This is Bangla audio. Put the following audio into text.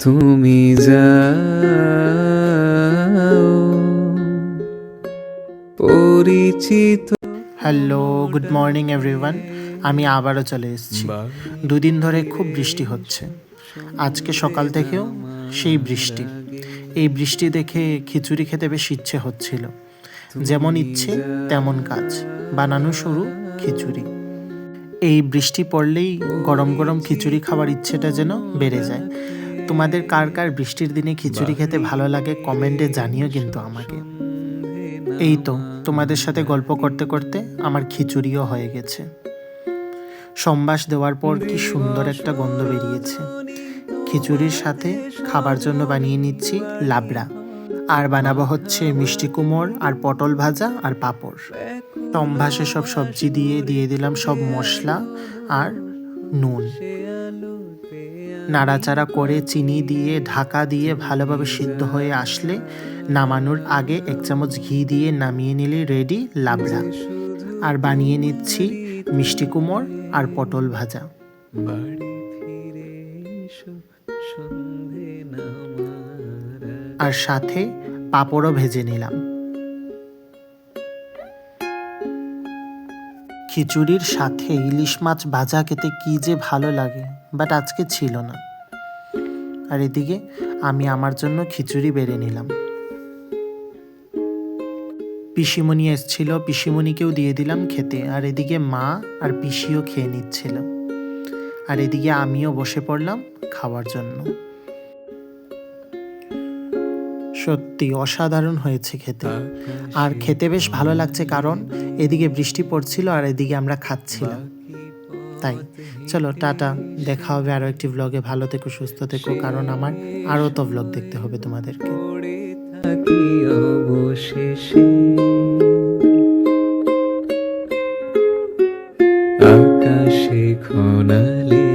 তুমি যাও পরিচিত। Hello, good morning everyone. আমি আবারও চলে এসেছি। দুদিন ধরে খুব বৃষ্টি হচ্ছে। আজকে সকাল থেকেও সেই বৃষ্টি। এই বৃষ্টি দেখে খিচুড়ি খেতে বেশ ইচ্ছে হচ্ছিল। যেমন ইচ্ছে তেমন কাজ, বানানো শুরু খিচুড়ি। এই বৃষ্টি পড়লেই গরম গরম খিচুড়ি খাওয়ার ইচ্ছেটা যেন বেড়ে যায়। তোমাদের কার কার বৃষ্টির দিনে খিচুড়ি খেতে ভালো লাগে কমেন্টে জানিও কিন্তু আমাকে। এই তো তোমাদের সাথে গল্প করতে করতে আমার খিচুড়িও হয়ে গেছে। সম্বাস দেওয়ার পর কি সুন্দর একটা গন্ধ বেরিয়েছে। খিচুড়ির সাথে খাবার জন্য বানিয়ে নিচ্ছি লাবড়া, আর বানাবো হচ্ছে মিষ্টি কুমড় আর পটল ভাজা আর পাঁপড়। সম্বাসে সব সবজি দিয়ে দিলাম সব মশলা আর নুন। নাড়াচাড়া করে চিনি দিয়ে ঢাকা দিয়ে ভালোভাবে সিদ্ধ হয়ে আসলে নামানোর আগে 1 চামচ ঘি দিয়ে নামিয়ে নিলে রেডি লাবড়া। আর বানিয়ে নিচ্ছি মিষ্টি কুমড় আর পটল ভাজা। আর সাথে পাঁপড়ও ভেজে নিলাম। খিচুড়ির সাথে ইলিশ মাছ ভাজা খেতে কি যে ভালো লাগে, বাট আজকে ছিল না। আর এদিকে আমি আমার জন্য খিচুড়ি বেড়ে নিলাম। পিসিমণি এসেছিল, পিসিমণিকেও দিয়ে দিলাম খেতে। আর এদিকে মা আর পিসিও খেয়ে নিচ্ছিল। আর এদিকে আমিও বসে পড়লাম খাওয়ার জন্য। সত্যি অসাধারণ হয়েছে খেতে। আর খেতে বেশ ভালো লাগছে, কারণ এদিকে বৃষ্টি পড়ছিল আর এদিকে আমরা খাচ্ছিলাম। তাই চলো টাটা, দেখা হবে আরও একটি ব্লগে। ভালো থেকো, সুস্থ থেকো, কারণ আমার আরও তো ব্লগ দেখতে হবে তোমাদেরকে। থাকি অবশেষে আকাশে ঘনালে